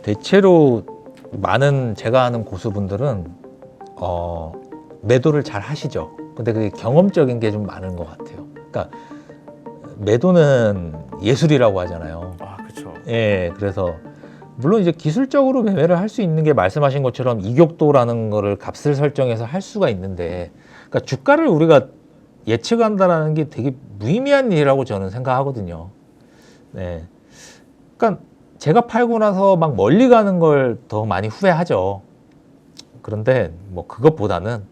대체로 많은 제가 아는 고수분들은 매도를 잘 하시죠. 근데 그게 경험적인 게 좀 많은 것 같아요. 그러니까 매도는 예술이라고 하잖아요. 아, 그렇죠. 예, 그래서 물론 이제 기술적으로 매매를 할 수 있는 게 말씀하신 것처럼 이격도라는 거를 값을 설정해서 할 수가 있는데, 그러니까 주가를 우리가 예측한다라는 게 되게 무의미한 일이라고 저는 생각하거든요. 네, 그러니까 제가 팔고 나서 막 멀리 가는 걸 더 많이 후회하죠. 그런데 뭐 그것보다는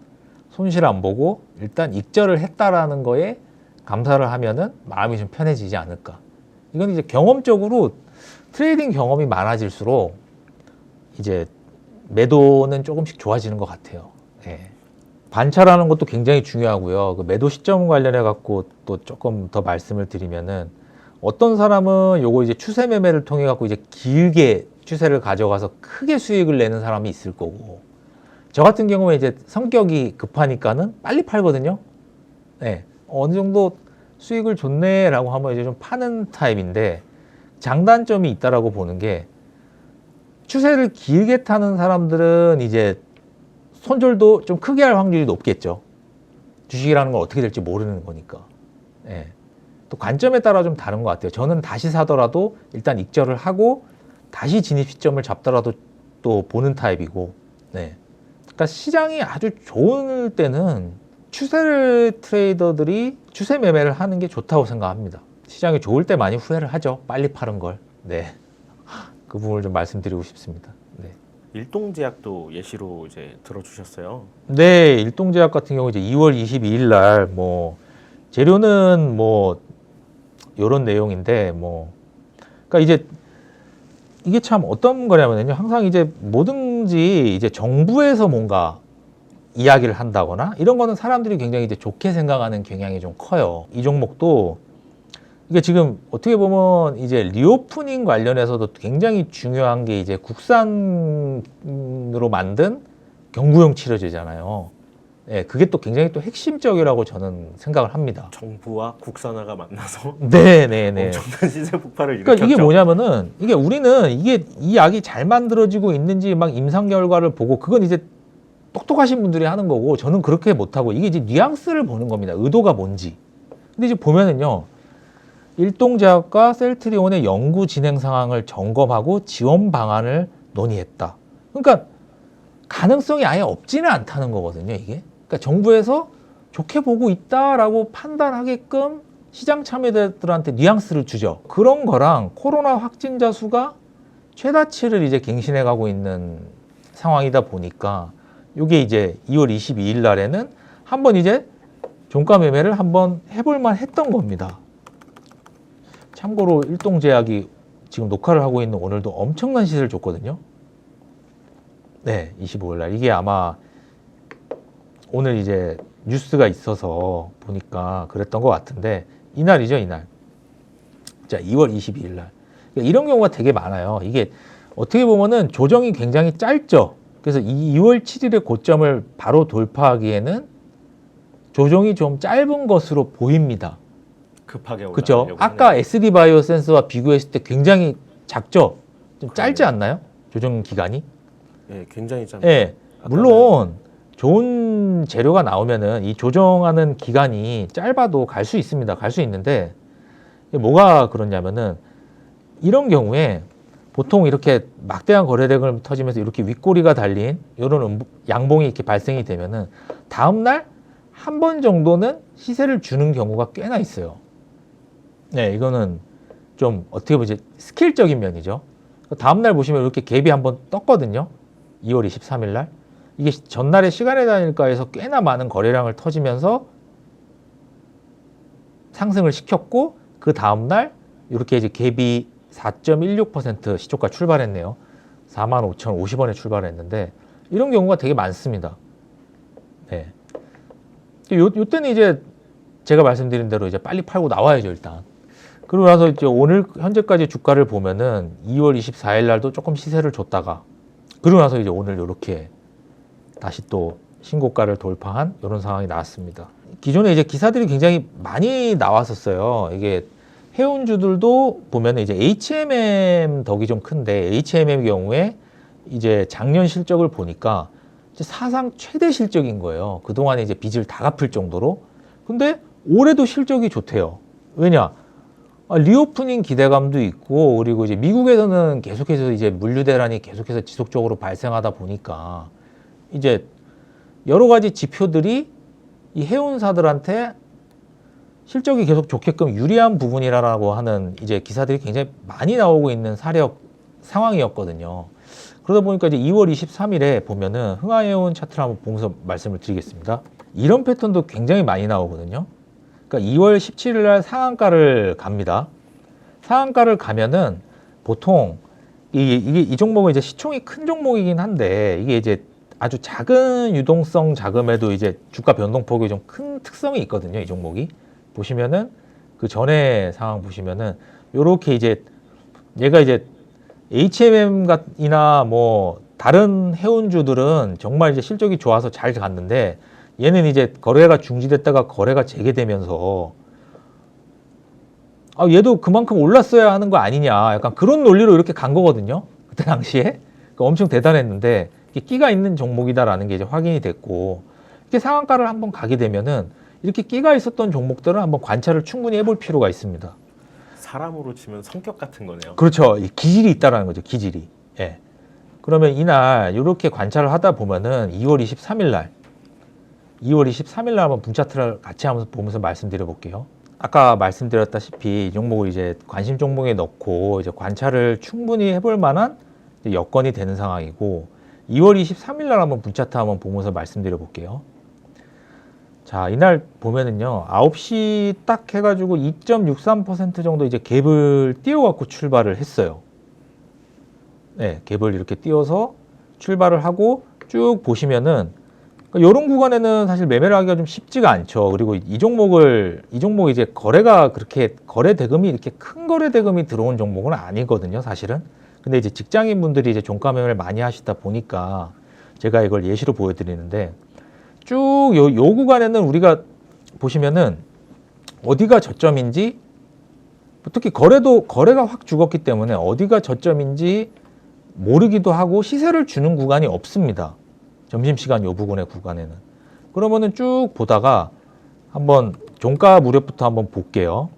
손실 안 보고 일단 익절을 했다라는 거에 감사를 하면은 마음이 좀 편해지지 않을까. 이건 이제 경험적으로 트레이딩 경험이 많아질수록 이제 매도는 조금씩 좋아지는 것 같아요. 예. 관찰하는 것도 굉장히 중요하고요. 그 매도 시점 관련해 갖고 또 조금 더 말씀을 드리면은, 어떤 사람은 요거 이제 추세 매매를 통해 갖고 이제 길게 추세를 가져가서 크게 수익을 내는 사람이 있을 거고, 저 같은 경우에 이제 성격이 급하니까는 빨리 팔거든요. 네. 어느 정도 수익을 줬네라고 하면 이제 좀 파는 타입인데, 장단점이 있다라고 보는 게, 추세를 길게 타는 사람들은 이제 손절도 좀 크게 할 확률이 높겠죠. 주식이라는 건 어떻게 될지 모르는 거니까. 예. 또 관점에 따라 좀 다른 것 같아요. 저는 다시 사더라도 일단 익절을 하고 다시 진입 시점을 잡더라도 또 보는 타입이고, 네. 그러니까 시장이 아주 좋을 때는 추세 트레이더들이 추세 매매를 하는 게 좋다고 생각합니다. 시장이 좋을 때 많이 후회를 하죠. 빨리 파는 걸. 네. 그 부분을 좀 말씀드리고 싶습니다. 네. 일동제약도 예시로 이제 들어주셨어요. 네, 일동제약 같은 경우 이제 2월 22일 날 뭐 재료는 뭐 요런 내용인데, 뭐 그러니까 이제 이게 참 어떤 거냐면요. 항상 이제 뭐든지 이제 정부에서 뭔가 이야기를 한다거나 이런 거는 사람들이 굉장히 이제 좋게 생각하는 경향이 좀 커요. 이 종목도 이게 지금 어떻게 보면 이제 리오프닝 관련해서도 굉장히 중요한 게 이제 국산으로 만든 경구용 치료제잖아요. 예, 그게 또 굉장히 또 핵심적이라고 저는 생각을 합니다. 정부와 국산화가 만나서 네네네. 엄청난 시세 폭발을 일으켰죠. 그러니까 이게 뭐냐면은, 이게 우리는 이게 이 약이 잘 만들어지고 있는지 막 임상 결과를 보고, 그건 이제 똑똑하신 분들이 하는 거고, 저는 그렇게 못하고 이게 이제 뉘앙스를 보는 겁니다. 의도가 뭔지. 근데 이제 보면은요, 일동제약과 셀트리온의 연구 진행 상황을 점검하고 지원 방안을 논의했다. 그러니까 가능성이 아예 없지는 않다는 거거든요, 이게. 그러니까 정부에서 좋게 보고 있다라고 판단하게끔 시장 참여자들한테 뉘앙스를 주죠. 그런 거랑 코로나 확진자 수가 최다치를 이제 갱신해 가고 있는 상황이다 보니까, 이게 이제 2월 22일 날에는 한번 이제 종가 매매를 한번 해볼만 했던 겁니다. 참고로 일동제약이 지금 녹화를 하고 있는 오늘도 엄청난 시세를 줬거든요. 네, 25일 날. 이게 아마 오늘 이제 뉴스가 있어서 보니까 그랬던 것 같은데, 이날이죠, 이날. 자, 2월 22일 날. 이런 경우가 되게 많아요. 이게 어떻게 보면은 조정이 굉장히 짧죠. 그래서 2월 7일의 고점을 바로 돌파하기에는 조정이 좀 짧은 것으로 보입니다. 급하게 올라가려고 그렇죠. 하는 아까 SD 바이오센스와 비교했을 때 굉장히 작죠. 좀 짧지 그래요. 않나요? 조정 기간이? 예, 굉장히 짧아요. 예. 물론 좋은 재료가 나오면은 이 조정하는 기간이 짧아도 갈 수 있습니다. 갈 수 있는데, 뭐가 그러냐면은 이런 경우에 보통 이렇게 막대한 거래량을 터지면서 이렇게 윗꼬리가 달린 이런 양봉이 이렇게 발생이 되면은 다음 날 한 번 정도는 시세를 주는 경우가 꽤나 있어요. 네, 이거는 좀 어떻게 보면 이제 스킬적인 면이죠. 다음 날 보시면 이렇게 갭이 한번 떴거든요. 2월 23일 날. 이게 전날의 시간의 단일가에서 꽤나 많은 거래량을 터지면서 상승을 시켰고, 그 다음 날 이렇게 이제 갭이 4.16% 시초가 출발했네요. 45,050원에 출발했는데, 이런 경우가 되게 많습니다. 네. 요때는 이제 제가 말씀드린 대로 이제 빨리 팔고 나와야죠, 일단. 그러고 나서 이제 오늘 현재까지 주가를 보면은 2월 24일 날도 조금 시세를 줬다가, 그러고 나서 이제 오늘 이렇게 다시 또 신고가를 돌파한 이런 상황이 나왔습니다. 기존에 이제 기사들이 굉장히 많이 나왔었어요. 이게 해운주들도 보면 이제 HMM 덕이 좀 큰데 HMM의 경우에 이제 작년 실적을 보니까 이제 사상 최대 실적인 거예요. 그동안에 이제 빚을 다 갚을 정도로. 근데 올해도 실적이 좋대요. 왜냐? 리오프닝 기대감도 있고, 그리고 이제 미국에서는 계속해서 이제 물류 대란이 계속해서 지속적으로 발생하다 보니까 이제 여러 가지 지표들이 이 해운사들한테 실적이 계속 좋게끔 유리한 부분이라고 하는 이제 기사들이 굉장히 많이 나오고 있는 상황이었거든요. 그러다 보니까 이제 2월 23일에 보면은 흥하해운 차트를 한번 보면서 말씀을 드리겠습니다. 이런 패턴도 굉장히 많이 나오거든요. 그러니까 2월 17일 날 상한가를 갑니다. 상한가를 가면은 보통 이 종목은 이제 시총이 큰 종목이긴 한데 이게 이제 아주 작은 유동성 자금에도 이제 주가 변동폭이 좀 큰 특성이 있거든요. 이 종목이 보시면은 그 전에 상황 보시면은 요렇게 이제 얘가 이제 HMM이나 뭐 다른 해운주들은 정말 이제 실적이 좋아서 잘 갔는데 얘는 이제 거래가 중지됐다가 거래가 재개되면서 얘도 그만큼 올랐어야 하는 거 아니냐 약간 그런 논리로 이렇게 간 거거든요. 그때 당시에 그러니까 엄청 대단했는데 이게 끼가 있는 종목이다라는 게 이제 확인이 됐고 이렇게 상한가를 한번 가게 되면은 이렇게 끼가 있었던 종목들은 한번 관찰을 충분히 해볼 필요가 있습니다. 사람으로 치면 성격 같은 거네요. 그렇죠. 이 기질이 있다라는 거죠. 기질이. 예. 그러면 이날 이렇게 관찰을 하다 보면은 2월 23일 날 한번 분 차트를 같이 한번 보면서 말씀드려 볼게요. 아까 말씀드렸다시피 이 종목을 이제 관심 종목에 넣고 이제 관찰을 충분히 해볼 만한 여건이 되는 상황이고 2월 23일 날 한번 분 차트 한번 보면서 말씀드려 볼게요. 자, 이날 보면은요, 9시 딱 해가지고 2.63% 정도 이제 갭을 띄워갖고 출발을 했어요. 네, 갭을 이렇게 띄워서 출발을 하고 쭉 보시면은, 이런 구간에는 사실 매매를 하기가 좀 쉽지가 않죠. 그리고 이 종목이 이제 거래 대금이 이렇게 큰 거래 대금이 들어온 종목은 아니거든요, 사실은. 근데 이제 직장인 분들이 이제 종가 매매를 많이 하시다 보니까 제가 이걸 예시로 보여드리는데, 쭉 요 구간에는 우리가 보시면은 어디가 저점인지 특히 거래가 확 죽었기 때문에 어디가 저점인지 모르기도 하고 시세를 주는 구간이 없습니다. 점심시간 요 부분의 구간에는. 그러면은 쭉 보다가 한번 종가 무렵부터 한번 볼게요.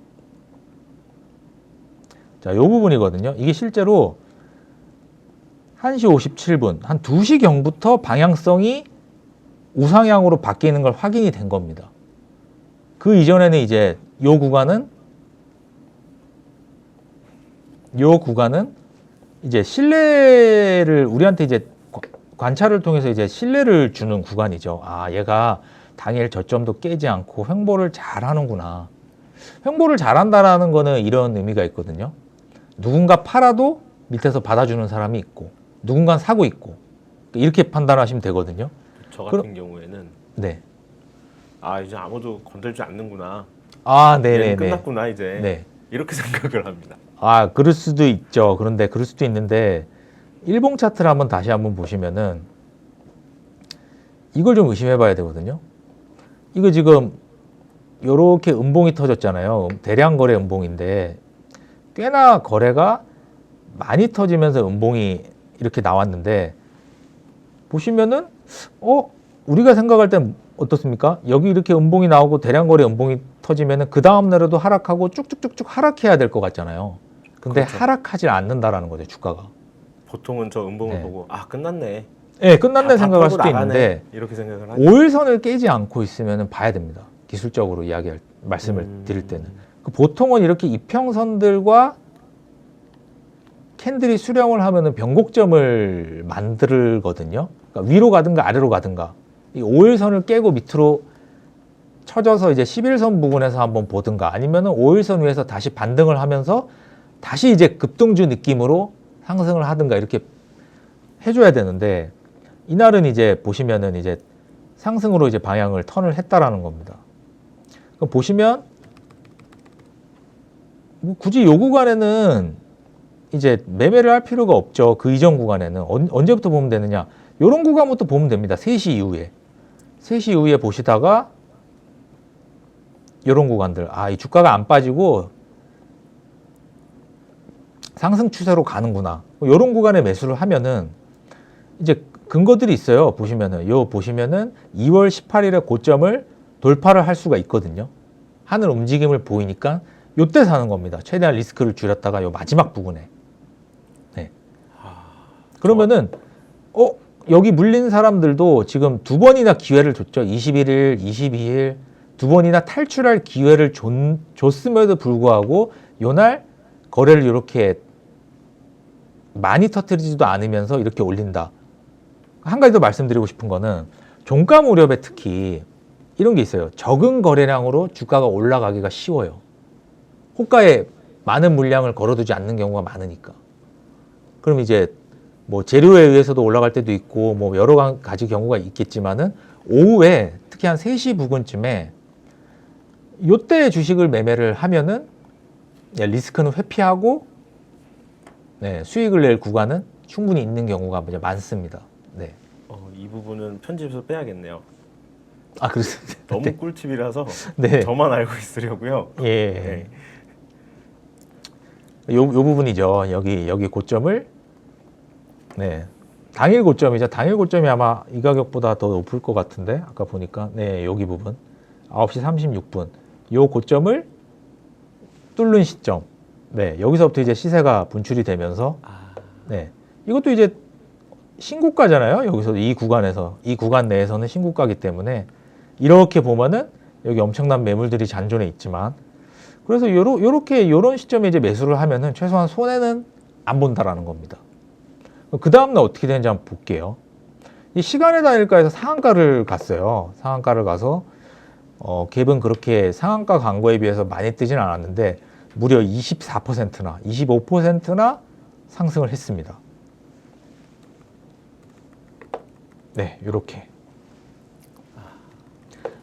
자, 요 부분이거든요. 이게 실제로 1시 57분, 한 2시경부터 방향성이 우상향으로 바뀌는 걸 확인이 된 겁니다. 그 이전에는 이제 요 구간은 이제 신뢰를 우리한테 이제 관찰을 통해서 이제 신뢰를 주는 구간이죠. 얘가 당일 저점도 깨지 않고 횡보를 잘 하는구나. 횡보를 잘한다라는 거는 이런 의미가 있거든요. 누군가 팔아도 밑에서 받아주는 사람이 있고 누군가 사고 있고 이렇게 판단하시면 되거든요. 저 같은 경우에는 네. 이제 아무도 건들지 않는구나. 네네네. 얘는 끝났구나 이제. 네. 이렇게 생각을 합니다. 그럴 수도 있죠. 그런데 그럴 수도 있는데 일봉 차트를 다시 한번 보시면은 이걸 좀 의심해 봐야 되거든요. 이거 지금 요렇게 음봉이 터졌잖아요. 대량 거래 음봉인데 꽤나 거래가 많이 터지면서 음봉이 이렇게 나왔는데 보시면은 우리가 생각할 땐 어떻습니까? 여기 이렇게 음봉이 나오고 대량 거래 음봉이 터지면은 그 다음 날에도 하락하고 쭉쭉쭉쭉 하락해야 될 것 같잖아요. 근데 그렇죠. 하락하지 않는다라는 거죠, 주가가. 보통은 저 음봉을 네. 보고 끝났네. 네, 끝났네 다 생각할 털고 수도 나가네. 있는데 이렇게 생각을 하죠. 5일선을 깨지 않고 있으면 봐야 됩니다. 기술적으로 말씀을 드릴 때는. 보통은 이렇게 이평선들과 캔들이 수렴을 하면은 변곡점을 만들거든요. 그러니까 위로 가든가 아래로 가든가. 이 5일선을 깨고 밑으로 쳐져서 이제 11선 부분에서 한번 보든가 아니면은 5일선 위에서 다시 반등을 하면서 다시 이제 급등주 느낌으로 상승을 하든가 이렇게 해줘야 되는데 이날은 이제 보시면은 이제 상승으로 이제 방향을 턴을 했다라는 겁니다. 그럼 보시면 뭐 굳이 요 구간에는 이제 매매를 할 필요가 없죠. 그 이전 구간에는 언제부터 보면 되느냐? 요런 구간부터 보면 됩니다. 3시 이후에. 3시 이후에 보시다가 요런 구간들. 이 주가가 안 빠지고 상승 추세로 가는구나. 이런 구간에 매수를 하면은 이제 근거들이 있어요. 보시면은 2월 18일에 고점을 돌파를 할 수가 있거든요. 하는 움직임을 보이니까 요때 사는 겁니다. 최대한 리스크를 줄였다가 요 마지막 부분에. 네. 그러면은 여기 물린 사람들도 지금 두 번이나 기회를 줬죠. 21일, 22일 두 번이나 탈출할 기회를 줬음에도 불구하고 요날 거래를 이렇게 많이 터뜨리지도 않으면서 이렇게 올린다. 한 가지 더 말씀드리고 싶은 거는 종가 무렵에 특히 이런 게 있어요. 적은 거래량으로 주가가 올라가기가 쉬워요. 호가에 많은 물량을 걸어두지 않는 경우가 많으니까. 그럼 이제 뭐 재료에 의해서도 올라갈 때도 있고 뭐 여러 가지 경우가 있겠지만은 오후에 특히 한 3시 부근쯤에 요때 주식을 매매를 하면은 리스크는 회피하고 수익을 낼 구간은 충분히 있는 경우가 이제 많습니다. 네. 이 부분은 편집에서 빼야겠네요. 아, 그렇습니다. 너무 네. 꿀팁이라서 네. 저만 알고 있으려고요. 예. 요 부분이죠. 여기 고점을 당일 고점이죠. 당일 고점이 아마 이 가격보다 더 높을 것 같은데 아까 보니까 여기 부분 9시 36분 요 고점을 뚫는 시점. 여기서부터 이제 시세가 분출이 되면서 이것도 이제 신고가잖아요. 여기서 이 구간 내에서는 신고가기 때문에 이렇게 보면은 여기 엄청난 매물들이 잔존해 있지만 그래서 요런 시점에 이제 매수를 하면은 최소한 손해는 안 본다라는 겁니다. 그 다음날 어떻게 되는지 한번 볼게요. 이 시간의 단일가에서 상한가를 갔어요. 상한가를 가서 갭은 그렇게 상한가 간 거에 비해서 많이 뜨진 않았는데 무려 24%나 25%나 상승을 했습니다. 이렇게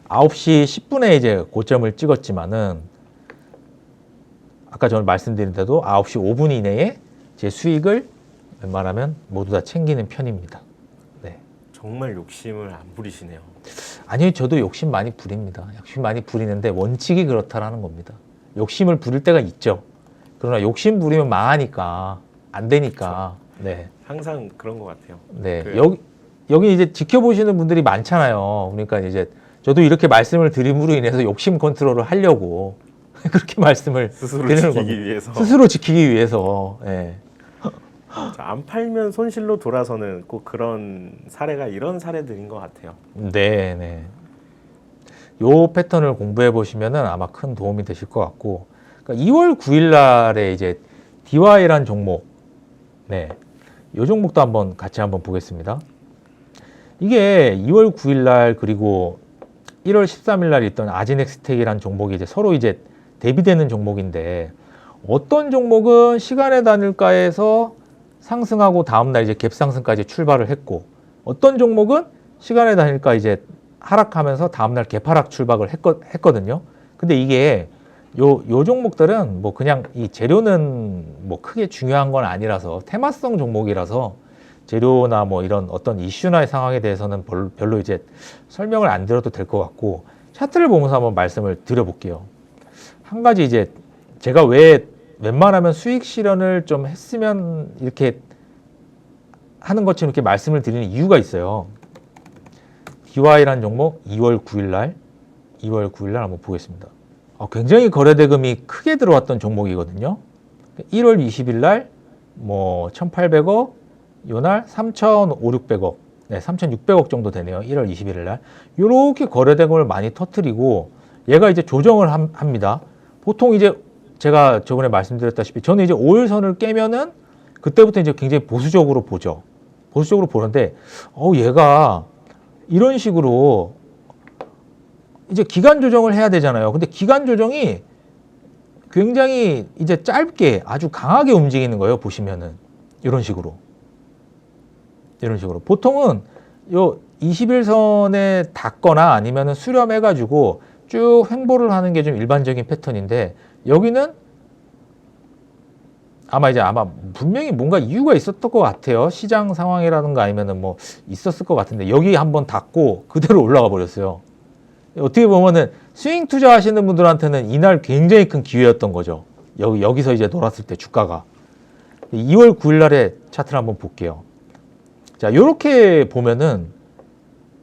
9시 10분에 이제 고점을 찍었지만은 아까 저는 말씀드린 대로 9시 5분 이내에 제 수익을 웬만하면 모두 다 챙기는 편입니다. 정말 욕심을 안 부리시네요. 아니요, 저도 욕심 많이 부립니다. 욕심 많이 부리는데 원칙이 그렇다라는 겁니다. 욕심을 부릴 때가 있죠. 그러나 욕심 부리면 망하니까 안 되니까. 항상 그런 것 같아요. 여기 이제 지켜보시는 분들이 많잖아요. 그러니까 이제 저도 이렇게 말씀을 드림으로 인해서 욕심 컨트롤을 하려고 그렇게 말씀을 스스로 드리는 지키기 겁니다. 위해서. 스스로 지키기 위해서. 안 팔면 손실로 돌아서는 꼭 그런 사례가 이런 사례들인 것 같아요. 요 패턴을 공부해 보시면은 아마 큰 도움이 되실 것 같고, 그러니까 2월 9일 날에 이제 DY라는 종목, 요 종목도 같이 한번 보겠습니다. 이게 2월 9일 날 그리고 1월 13일 날 있던 아지넥스텍이라는 종목이 이제 서로 이제 대비되는 종목인데 어떤 종목은 시간의 단일가에서 상승하고 다음날 이제 갭 상승까지 출발을 했고 어떤 종목은 시간의 단일가 이제 하락하면서 다음날 갭 하락 출발을 했거든요. 근데 이게 요 종목들은 뭐 그냥 이 재료는 뭐 크게 중요한 건 아니라서 테마성 종목이라서 재료나 뭐 이런 어떤 이슈나 상황에 대해서는 별로 이제 설명을 안 드려도 될 것 같고 차트를 보면서 한번 말씀을 드려볼게요. 한 가지 이제 제가 왜 웬만하면 수익 실현을 좀 했으면 이렇게 하는 것처럼 이렇게 말씀을 드리는 이유가 있어요. DY라는 종목 2월 9일 날 한번 보겠습니다. 굉장히 거래 대금이 크게 들어왔던 종목이거든요. 1월 20일 날 뭐 1,800억, 요날 3,500~600억, 3,600억 정도 되네요. 1월 21일 날 이렇게 거래 대금을 많이 터뜨리고 얘가 이제 조정을 합니다. 보통 이제 제가 저번에 말씀드렸다시피 저는 이제 5일선을 깨면은 그때부터 이제 굉장히 보수적으로 보죠. 보수적으로 보는데 얘가 이런 식으로 이제 기간 조정을 해야 되잖아요. 근데 기간 조정이 굉장히 이제 짧게 아주 강하게 움직이는 거예요. 보시면은 이런 식으로 보통은 요 21선에 닿거나 아니면은 수렴해 가지고 쭉 횡보를 하는 게 좀 일반적인 패턴인데 여기는 아마 분명히 뭔가 이유가 있었던 것 같아요. 시장 상황이라든가 아니면은 뭐 있었을 것 같은데 여기 한번 닿고 그대로 올라가 버렸어요. 어떻게 보면은 스윙 투자하시는 분들한테는 이날 굉장히 큰 기회였던 거죠. 여기서 이제 놀았을 때 주가가. 2월 9일 날의 차트를 한번 볼게요. 자, 이렇게 보면은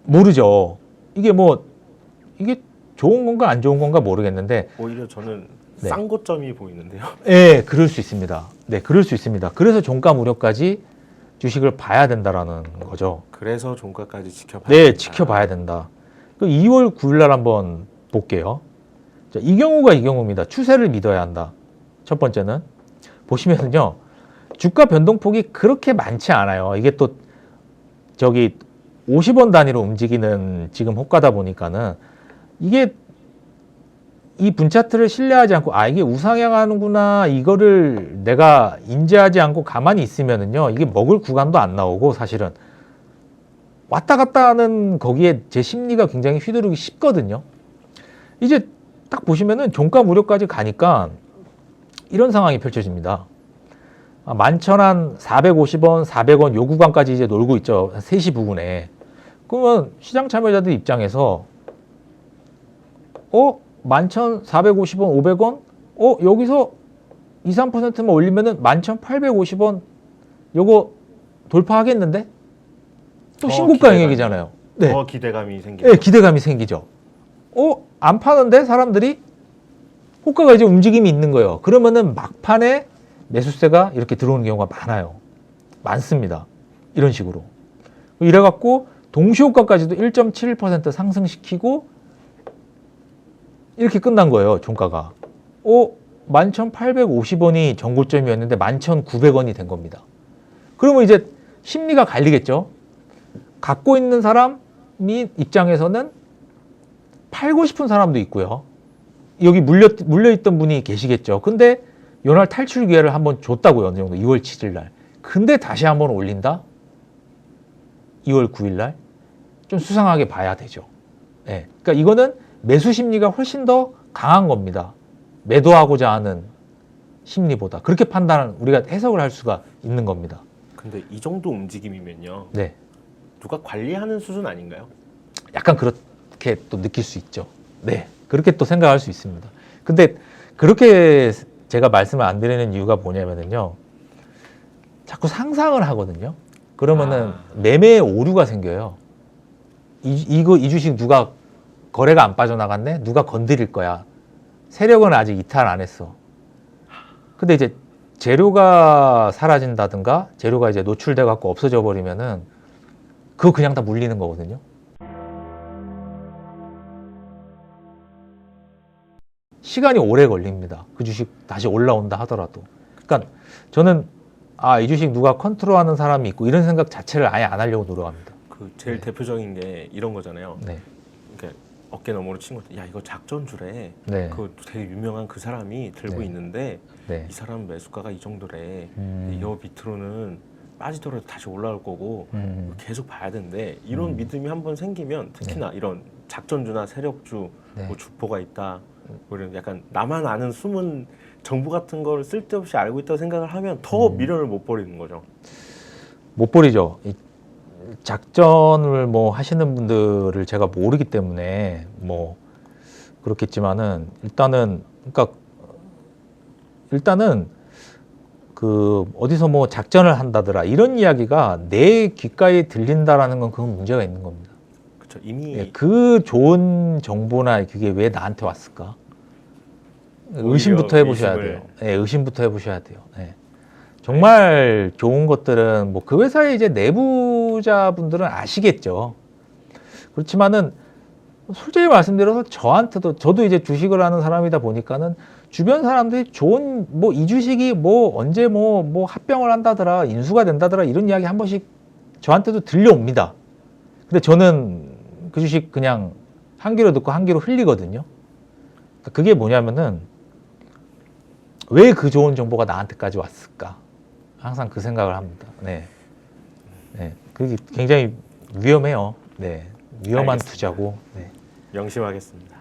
모르죠. 이게 좋은 건가 안 좋은 건가 모르겠는데, 오히려 저는 네. 싼 고점이 보이는데요. 네, 그럴 수 있습니다. 네, 그럴 수 있습니다. 그래서 종가 무렵까지 주식을 봐야 된다라는 거죠. 그래서 종가까지 지켜봐야 네, 된다. 지켜봐야 된다. 그 2월 9일 날 한번 볼게요. 자, 이 경우가 이 경우입니다. 추세를 믿어야 한다. 첫 번째는 보시면은요, 주가 변동폭이 그렇게 많지 않아요. 이게 또 저기 50원 단위로 움직이는 지금 호가다 보니까는 이게 이 분차트를 신뢰하지 않고 이게 우상향하는구나 이거를 내가 인지하지 않고 가만히 있으면은요, 이게 먹을 구간도 안 나오고 사실은 왔다 갔다 하는 거기에 제 심리가 굉장히 휘두르기 쉽거든요. 이제 딱 보시면은 종가 무렵까지 가니까 이런 상황이 펼쳐집니다. 11,450원, 400원 요 구간까지 이제 놀고 있죠. 3시 부근에. 그러면 시장 참여자들 입장에서 11,450원, 500원? 여기서 2, 3%만 올리면은 11,850원 요거 돌파하겠는데? 또 신고가 영역이잖아요. 네. 더 기대감이 생기죠. 네, 기대감이 생기죠. 안 파는데 사람들이 호가가 이제 움직임이 있는 거예요. 그러면은 막판에 매수세가 이렇게 들어오는 경우가 많아요. 많습니다. 이런 식으로. 이래갖고 동시호가까지도 1.71% 상승시키고 이렇게 끝난 거예요. 종가가. 11,850원이 전고점이었는데 11,900원이 된 겁니다. 그러면 이제 심리가 갈리겠죠. 갖고 있는 사람이 입장에서는 팔고 싶은 사람도 있고요. 여기 물려있던 분이 계시겠죠. 근데 요날 탈출 기회를 한번 줬다고요. 어느 정도 2월 7일 날. 근데 다시 한번 올린다? 2월 9일 날? 좀 수상하게 봐야 되죠. 네. 그러니까 이거는 매수 심리가 훨씬 더 강한 겁니다. 매도하고자 하는 심리보다. 그렇게 우리가 해석을 할 수가 있는 겁니다. 근데 이 정도 움직임이면요. 네. 누가 관리하는 수준 아닌가요? 약간 그렇게 또 느낄 수 있죠. 네. 그렇게 또 생각할 수 있습니다. 근데 그렇게 제가 말씀을 안 드리는 이유가 뭐냐면요. 자꾸 상상을 하거든요. 그러면은 매매에 오류가 생겨요. 이 주식 누가 거래가 안 빠져나갔네? 누가 건드릴 거야? 세력은 아직 이탈 안 했어. 근데 이제 재료가 사라진다든가 재료가 이제 노출돼 갖고 없어져 버리면은 그거 그냥 다 물리는 거거든요. 시간이 오래 걸립니다. 그 주식 다시 올라온다 하더라도. 그러니까 저는 이 주식 누가 컨트롤하는 사람이 있고 이런 생각 자체를 아예 안 하려고 노력합니다. 그 제일 대표적인 게 이런 거잖아요. 네. 그러니까 어깨 너머로 친 것도 야 이거 작전주래. 네. 그 되게 유명한 그 사람이 들고 네. 있는데 네. 이 사람 매수가가 이 정도래. 여 밑으로는 빠지더라도 다시 올라올 거고 계속 봐야 된대. 이런 믿음이 한번 생기면 특히나 이런 작전주나 세력주, 네. 뭐 주포가 있다. 뭐 이런 약간 나만 아는 숨은 정보 같은 걸 쓸데없이 알고 있다고 생각을 하면 더 미련을 못 버리는 거죠. 못 버리죠. 이 작전을 뭐 하시는 분들을 제가 모르기 때문에 뭐 그렇겠지만은 일단은 그 어디서 뭐 작전을 한다더라 이런 이야기가 내 귓가에 들린다라는 건 그건 문제가 있는 겁니다. 그렇죠. 이미 네, 그 좋은 정보나 그게 왜 나한테 왔을까? 의심부터 해보셔야 돼요. 네, 의심부터 해보셔야 돼요. 네. 정말 좋은 것들은 뭐 그 회사의 이제 내부자분들은 아시겠죠. 그렇지만은 솔직히 말씀드려서 저도 이제 주식을 하는 사람이다 보니까는 주변 사람들이 좋은 뭐 이 주식이 뭐 언제 뭐 합병을 한다더라 인수가 된다더라 이런 이야기 한 번씩 저한테도 들려옵니다. 근데 저는 그 주식 그냥 한 귀로 듣고 한 귀로 흘리거든요. 그게 뭐냐면은 왜 그 좋은 정보가 나한테까지 왔을까? 항상 그 생각을 합니다. 네. 네. 그게 굉장히 위험해요. 네. 위험한 알겠습니다. 투자고. 네. 명심하겠습니다.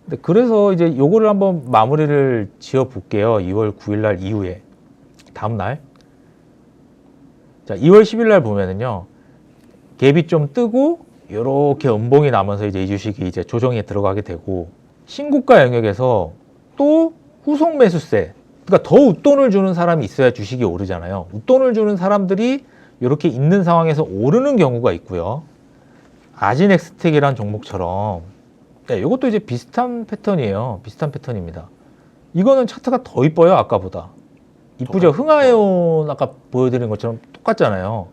네, 그래서 이제 요거를 한번 마무리를 지어 볼게요. 2월 9일 날 이후에. 다음 날. 자, 2월 10일 날 보면은요. 갭이 좀 뜨고 요렇게 음봉이 나면서 이제 이 주식이 이제 조정에 들어가게 되고 신고가 영역에서 또 후속 매수세 그러니까 더 웃돈을 주는 사람이 있어야 주식이 오르잖아요. 웃돈을 주는 사람들이 이렇게 있는 상황에서 오르는 경우가 있고요. 아진엑스텍이라는 종목처럼 네, 이것도 이제 비슷한 패턴이에요. 비슷한 패턴입니다. 이거는 차트가 더 이뻐요. 아까보다. 이쁘죠? 흥하해온 아까 보여드린 것처럼 똑같잖아요.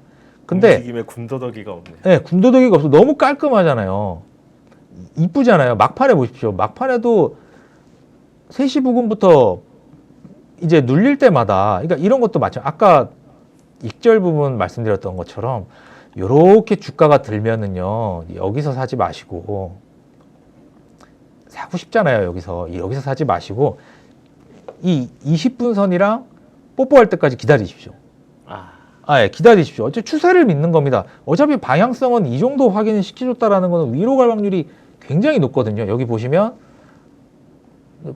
근데 움직임에 군더더기가 없네. 네, 군더더기가 없어. 너무 깔끔하잖아요. 이쁘잖아요. 막판에 보십시오. 막판에도 3시 부근부터 이제 눌릴 때마다, 그러니까 이런 것도 마찬가지. 아까 익절 부분 말씀드렸던 것처럼 이렇게 주가가 들면은요, 여기서 사지 마시고, 사고 싶잖아요. 여기서 사지 마시고, 이 20분 선이랑 뽀뽀할 때까지 기다리십시오. 예, 기다리십시오. 어차피 추세를 믿는 겁니다. 어차피 방향성은 이 정도 확인을 시켜줬다라는 거는 위로 갈 확률이 굉장히 높거든요. 여기 보시면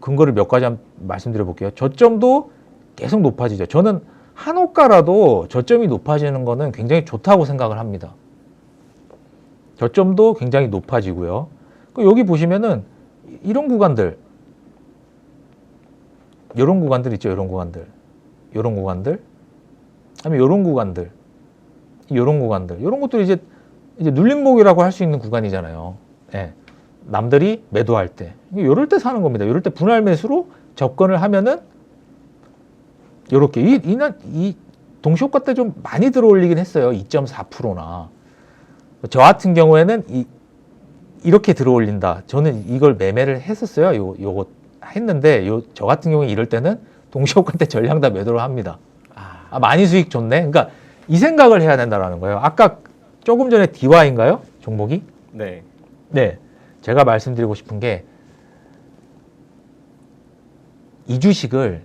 근거를 몇 가지 말씀드려 볼게요. 저점도 계속 높아지죠. 저는 한호가라도 저점이 높아지는 거는 굉장히 좋다고 생각을 합니다. 저점도 굉장히 높아지고요. 여기 보시면은 이런 구간들, 이런 구간들 있죠. 이런 구간들, 이런 구간들, 아니면 이런 구간들, 이런 구간들, 이런 것들이 이제 눌림목이라고 할 수 있는 구간이잖아요. 예. 남들이 매도할 때, 이럴 때 사는 겁니다. 이럴 때 분할 매수로 접근을 하면은 이렇게 이 동시효과 때 좀 많이 들어올리긴 했어요. 2.4%나. 저 같은 경우에는 이렇게 들어올린다. 저는 이걸 매매를 했었어요. 요거 했는데 저 같은 경우에 이럴 때는 동시효과 때 전량 다 매도를 합니다. 많이 수익 좋네. 그러니까 이 생각을 해야 된다라는 거예요. 아까 조금 전에 DY인가요? 종목이? 네. 네. 제가 말씀드리고 싶은 게 이 주식을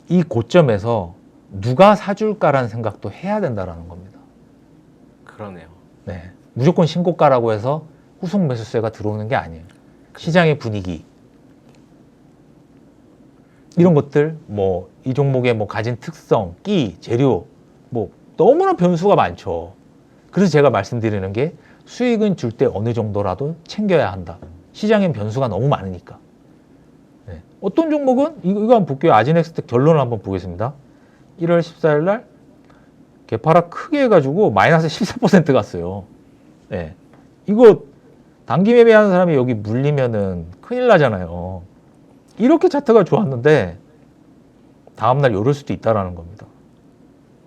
이 고점에서 누가 사줄까라는 생각도 해야 된다라는 겁니다. 그러네요. 네. 무조건 신고가라고 해서 후속 매수세가 들어오는 게 아니에요. 시장의 분위기, 이런 것들, 뭐 이 종목의 뭐 가진 특성, 끼, 재료, 뭐 너무나 변수가 많죠. 그래서 제가 말씀드리는 게 수익은 줄 때 어느 정도라도 챙겨야 한다. 시장엔 변수가 너무 많으니까. 네. 어떤 종목은 이거 한번 볼게요. 아진엑스텍 결론을 한번 보겠습니다. 1월 14일 날 개파락 크게 해가지고 마이너스 14% 갔어요. 네. 이거 단기 매매하는 사람이 여기 물리면은 큰일 나잖아요. 이렇게 차트가 좋았는데 다음날 요럴 수도 있다라는 겁니다.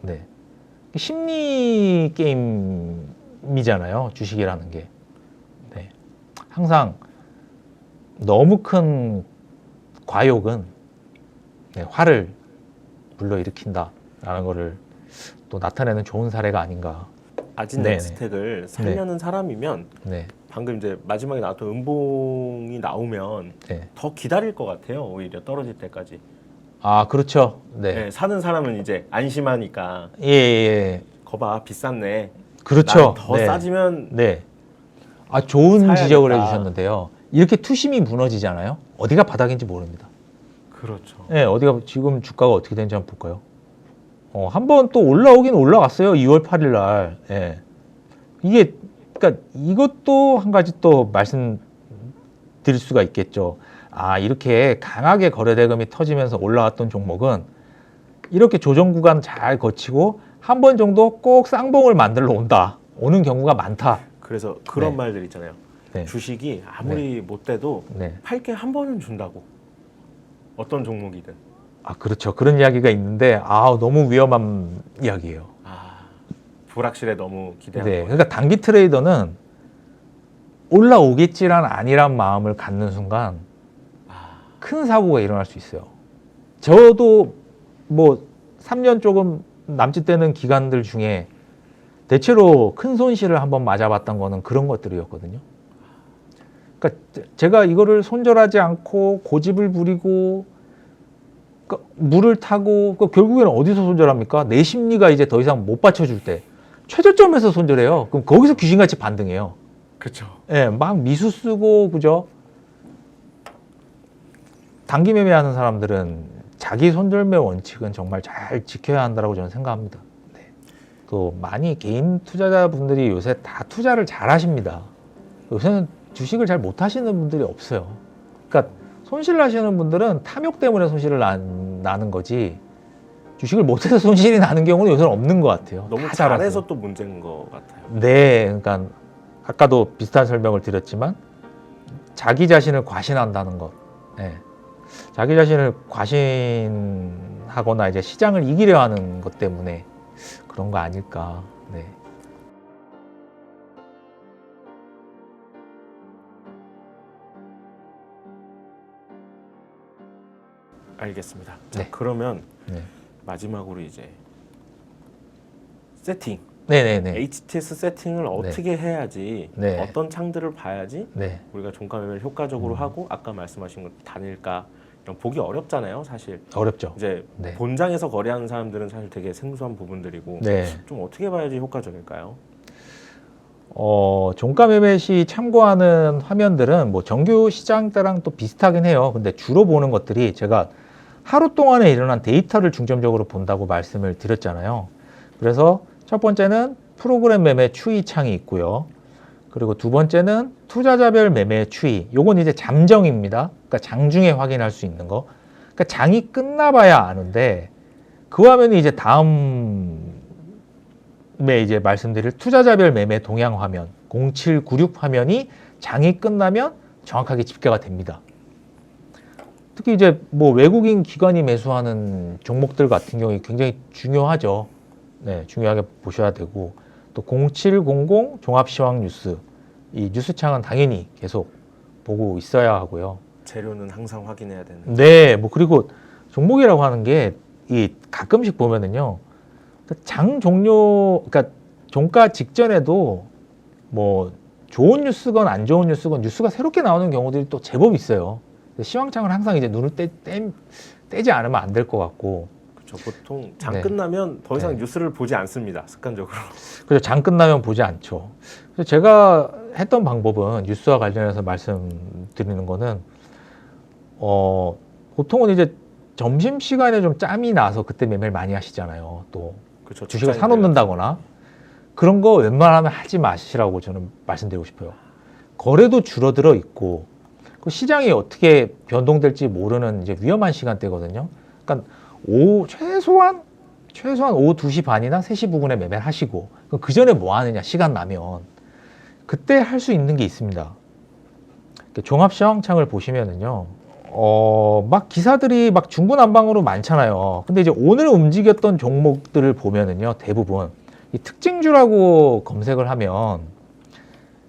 네. 심리 게임이잖아요. 주식이라는 게. 네. 항상 너무 큰 과욕은 화를 불러일으킨다라는 거를 또 나타내는 좋은 사례가 아닌가. 아진엑스텍을 살려는 사람이면 네. 방금 이제 마지막에 나왔던 음봉이 나오면 네. 더 기다릴 것 같아요. 오히려 떨어질 때까지. 아, 그렇죠. 네. 네, 사는 사람은 이제 안심하니까. 예. 거봐, 비쌌네. 그렇죠. 더 네. 싸지면 네. 아, 좋은 사야겠다. 지적을 해주셨는데요. 이렇게 투심이 무너지잖아요. 어디가 바닥인지 모릅니다. 그렇죠. 네, 어디가 지금 주가가 어떻게 되는지 한번 볼까요? 한번 또 올라오긴 올라갔어요. 2월 8일 날. 예. 이게 그러니까 이것도 한 가지 또 말씀드릴 수가 있겠죠. 아, 이렇게 강하게 거래대금이 터지면서 올라왔던 종목은 이렇게 조정 구간 잘 거치고 한 번 정도 꼭 쌍봉을 만들러 오는 경우가 많다. 그래서 그런 네. 말들 있잖아요. 네. 주식이 아무리 못 돼도 네. 팔게 한 번은 준다고. 어떤 종목이든. 아, 그렇죠. 그런 이야기가 있는데 너무 위험한 이야기예요. 불확실해 너무 기대하는 네. 거예요. 그러니까 단기 트레이더는 올라오겠지란 아니란 마음을 갖는 순간 큰 사고가 일어날 수 있어요. 저도 뭐 3년 조금 남짓 되는 기간들 중에 대체로 큰 손실을 한번 맞아봤던 거는 그런 것들이었거든요. 그러니까 제가 이거를 손절하지 않고 고집을 부리고 물을 타고 결국에는 어디서 손절합니까? 내 심리가 이제 더 이상 못 받쳐줄 때 최저점에서 손절해요. 그럼 거기서 귀신같이 반등해요. 그렇죠. 예, 막 미수 쓰고 그죠? 단기 매매하는 사람들은 자기 손절매 원칙은 정말 잘 지켜야 한다고 저는 생각합니다. 네. 또 많이 개인 투자자분들이 요새 다 투자를 잘 하십니다. 요새는 주식을 잘 못 하시는 분들이 없어요. 그러니까 손실 나시는 분들은 탐욕 때문에 손실을 나는 거지 주식을 못해서 손실이 나는 경우는 요새는 없는 것 같아요. 너무 다 잘해서. 잘해서 또 문제인 것 같아요. 네, 그러니까 아까도 비슷한 설명을 드렸지만 자기 자신을 과신한다는 것, 네. 자기 자신을 과신하거나 이제 시장을 이기려 하는 것 때문에 그런 거 아닐까. 네. 알겠습니다. 자, 네. 그러면 네. 마지막으로 이제 세팅, 네네네. HTS 세팅을 어떻게 해야지, 네. 어떤 창들을 봐야지 네. 우리가 종가 매매를 효과적으로 하고 아까 말씀하신 것 단일가 이런 보기 어렵잖아요, 사실. 어렵죠. 이제 네. 본장에서 거래하는 사람들은 사실 되게 생소한 부분들이고 네. 좀 어떻게 봐야지 효과적일까요? 종가 매매 시 참고하는 화면들은 뭐 정규 시장 때랑 또 비슷하긴 해요. 근데 주로 보는 것들이 제가 하루 동안에 일어난 데이터를 중점적으로 본다고 말씀을 드렸잖아요. 그래서 첫 번째는 프로그램 매매 추이 창이 있고요. 그리고 두 번째는 투자자별 매매 추이. 요건 이제 잠정입니다. 그러니까 장중에 확인할 수 있는 거. 그러니까 장이 끝나봐야 아는데 그 화면이 이제 다음에 이제 말씀드릴 투자자별 매매 동향 화면 0796 화면이 장이 끝나면 정확하게 집계가 됩니다. 특히 이제 뭐 외국인 기관이 매수하는 종목들 같은 경우에 굉장히 중요하죠. 네, 중요하게 보셔야 되고 또 0700 종합시황 뉴스 이 뉴스창은 당연히 계속 보고 있어야 하고요. 재료는 항상 확인해야 되는. 네, 뭐 그리고 종목이라고 하는 게 이 가끔씩 보면은요. 장 종료, 그러니까 종가 직전에도 뭐 좋은 뉴스건 안 좋은 뉴스건 뉴스가 새롭게 나오는 경우들이 또 제법 있어요. 시황창은 항상 이제 눈을 떼지 않으면 안 될 것 같고. 그렇죠. 보통 장 네. 끝나면 더 이상 네. 뉴스를 보지 않습니다. 습관적으로. 그래서 장 끝나면 보지 않죠. 그래서 제가 했던 방법은 뉴스와 관련해서 말씀드리는 거는 보통은 이제 점심 시간에 좀 짬이 나서 그때 매매를 많이 하시잖아요. 또 그렇죠. 주식을 사놓는다거나 그런 거 웬만하면 하지 마시라고 저는 말씀드리고 싶어요. 거래도 줄어들어 있고 그 시장이 어떻게 변동될지 모르는 이제 위험한 시간대거든요. 그러니까 최소한 오후 2시 반이나 3시 부근에 매매를 하시고 그 전에 뭐 하느냐 시간 나면 그때 할 수 있는 게 있습니다. 종합시황창을 보시면은요. 막 기사들이 막 중구난방으로 많잖아요. 근데 이제 오늘 움직였던 종목들을 보면은요, 대부분 이 특징주라고 검색을 하면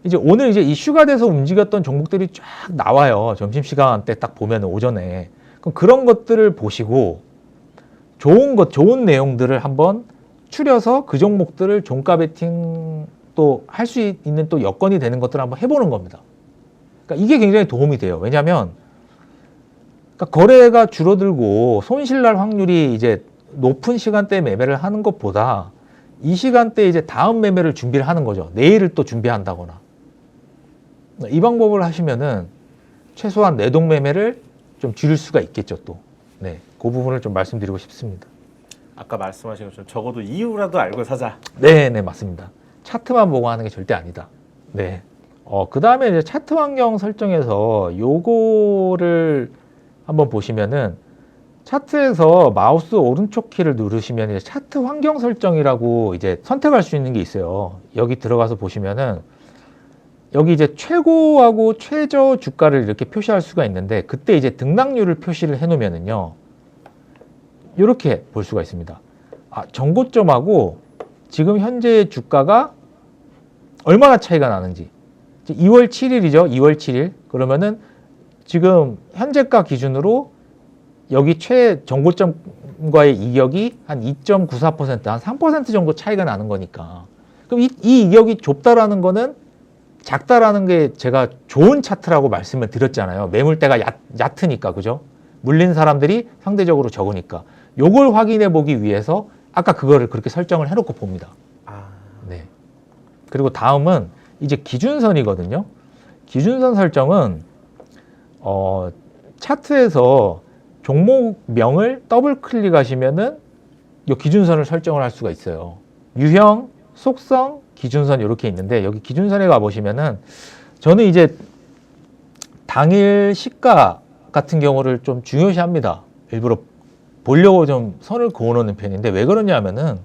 이제 오늘 이제 이슈가 돼서 움직였던 종목들이 쫙 나와요. 점심시간 때 딱 보면 오전에. 그럼 그런 것들을 보시고 좋은 내용들을 한번 추려서 그 종목들을 종가 베팅 또 할 수 있는 또 여건이 되는 것들을 한번 해보는 겁니다. 그러니까 이게 굉장히 도움이 돼요. 왜냐하면 그러니까 거래가 줄어들고 손실날 확률이 이제 높은 시간대에 매매를 하는 것보다 이 시간대에 이제 다음 매매를 준비를 하는 거죠. 내일을 또 준비한다거나. 이 방법을 하시면은 최소한 내동 매매를 좀 줄일 수가 있겠죠, 또. 네. 그 부분을 좀 말씀드리고 싶습니다. 아까 말씀하신 것처럼 적어도 이유라도 알고 사자. 네, 네, 맞습니다. 차트만 보고 하는 게 절대 아니다. 네. 그 다음에 이제 차트 환경 설정에서 요거를 한번 보시면은 차트에서 마우스 오른쪽 키를 누르시면 이제 차트 환경 설정이라고 이제 선택할 수 있는 게 있어요. 여기 들어가서 보시면은 여기 이제 최고하고 최저 주가를 이렇게 표시할 수가 있는데 그때 이제 등락률을 표시를 해 놓으면은요. 이렇게 볼 수가 있습니다. 정고점하고 지금 현재 주가가 얼마나 차이가 나는지. 2월 7일이죠. 2월 7일. 그러면은 지금 현재가 기준으로 여기 최정고점과의 이격이 한 2.94%, 한 3% 정도 차이가 나는 거니까. 그럼 이 이격이 좁다라는 거는 작다라는 게 제가 좋은 차트라고 말씀을 드렸잖아요. 매물대가 얕으니까, 그죠? 물린 사람들이 상대적으로 적으니까. 요걸 확인해 보기 위해서 아까 그거를 그렇게 설정을 해놓고 봅니다. 네. 그리고 다음은 이제 기준선이거든요. 기준선 설정은 차트에서 종목명을 더블 클릭하시면은 이 기준선을 설정을 할 수가 있어요. 유형, 속성, 기준선 이렇게 있는데 여기 기준선에 가 보시면은 저는 이제 당일 시가가 같은 경우를 좀 중요시합니다. 일부러 보려고 좀 선을 그어놓는 편인데 왜 그러냐면은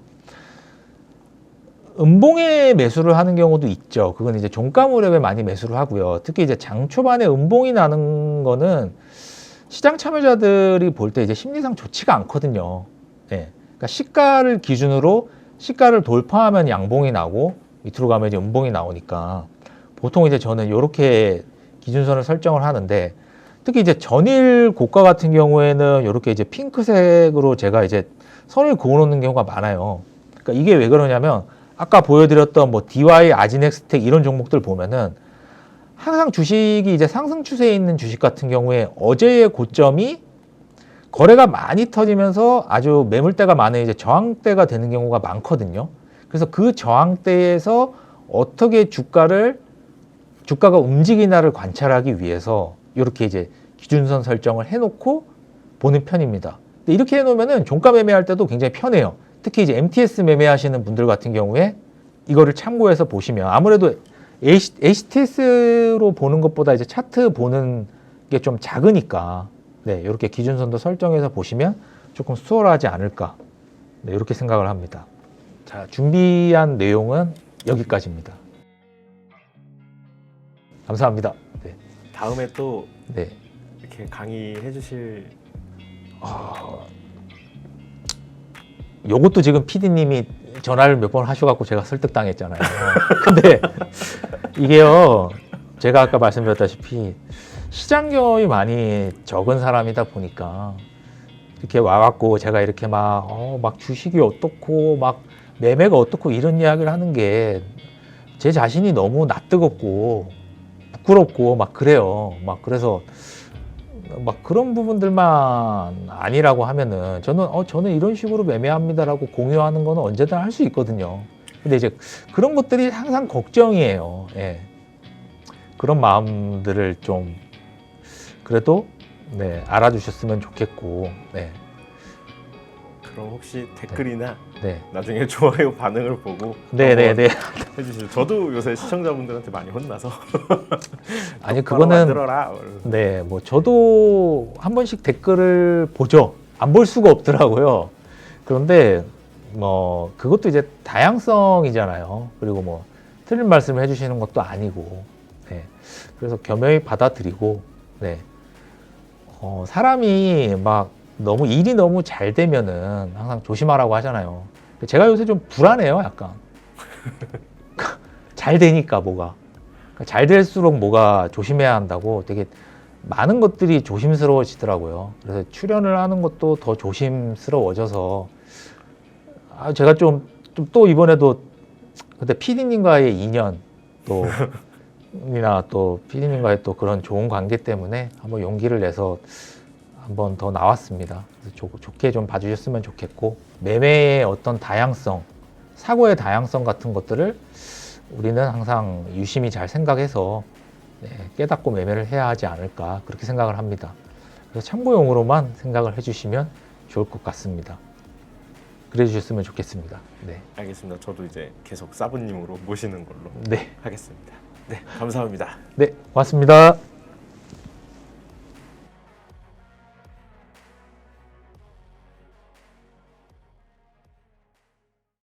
음봉에 매수를 하는 경우도 있죠. 그건 이제 종가 무렵에 많이 매수를 하고요. 특히 이제 장 초반에 음봉이 나는 거는 시장 참여자들이 볼 때 이제 심리상 좋지가 않거든요. 예. 그러니까 시가를 기준으로 시가를 돌파하면 양봉이 나고 밑으로 가면 이제 음봉이 나오니까 보통 이제 저는 이렇게 기준선을 설정을 하는데 특히 이제 전일 고가 같은 경우에는 이렇게 이제 핑크색으로 제가 이제 선을 그어놓는 경우가 많아요. 그러니까 이게 왜 그러냐면 아까 보여드렸던 뭐 DY, 아지넥스텍 이런 종목들 보면은 항상 주식이 이제 상승 추세에 있는 주식 같은 경우에 어제의 고점이 거래가 많이 터지면서 아주 매물대가 많은 이제 저항대가 되는 경우가 많거든요. 그래서 그 저항대에서 어떻게 주가가 움직이나를 관찰하기 위해서 이렇게 이제 기준선 설정을 해놓고 보는 편입니다. 근데 이렇게 해놓으면은 종가 매매할 때도 굉장히 편해요. 특히 이제 MTS 매매하시는 분들 같은 경우에 이거를 참고해서 보시면 아무래도 HTS로 보는 것보다 이제 차트 보는 게 좀 작으니까 네, 이렇게 기준선도 설정해서 보시면 조금 수월하지 않을까 네, 이렇게 생각을 합니다. 자, 준비한 내용은 여기까지입니다. 감사합니다. 네. 다음에 또 네. 이렇게 강의해 주실 요것도 지금 PD님이 전화를 몇 번 하셔갖고 제가 설득당했잖아요. 근데 이게요, 제가 아까 말씀드렸다시피 시장 경험이 많이 적은 사람이다 보니까 이렇게 와갖고 제가 이렇게 막 주식이 어떻고 막 매매가 어떻고 이런 이야기를 하는 게 제 자신이 너무 낯뜨겁고 부끄럽고 막 그래요. 막 그래서 막 그런 부분들만 아니라고 하면은 저는 이런 식으로 매매합니다라고 공유하는 거는 언제든 할 수 있거든요. 근데 이제 그런 것들이 항상 걱정이에요. 예. 그런 마음들을 좀 그래도 네, 알아주셨으면 좋겠고. 네. 그럼 혹시 댓글이나 네. 나중에 좋아요 반응을 보고 네네네. 해주시죠. 저도 요새 시청자분들한테 많이 혼나서 아니 똑바로 그거는 만들어라. 네, 뭐 저도 한 번씩 댓글을 보죠. 안 볼 수가 없더라고요. 그런데 뭐 그것도 이제 다양성이잖아요. 그리고 뭐 틀린 말씀을 해주시는 것도 아니고, 네. 그래서 겸허히 받아들이고, 네. 사람이 막 너무 일이 너무 잘 되면은 항상 조심하라고 하잖아요. 제가 요새 좀 불안해요, 약간. 잘 되니까 뭐가. 잘 될수록 뭐가 조심해야 한다고 되게 많은 것들이 조심스러워지더라고요. 그래서 출연을 하는 것도 더 조심스러워져서 제가 또 이번에도 그때 PD님과의 인연 또 PD님과의 또 그런 좋은 관계 때문에 한번 용기를 내서 한번 더 나왔습니다. 그래서 좋게 좀 봐주셨으면 좋겠고 매매의 어떤 다양성, 사고의 다양성 같은 것들을 우리는 항상 유심히 잘 생각해서 네, 깨닫고 매매를 해야 하지 않을까 그렇게 생각을 합니다. 그래서 참고용으로만 생각을 해주시면 좋을 것 같습니다. 그래 주셨으면 좋겠습니다. 네. 알겠습니다. 저도 이제 계속 사부님으로 모시는 걸로 네. 하겠습니다. 네, 감사합니다. 네, 고맙습니다.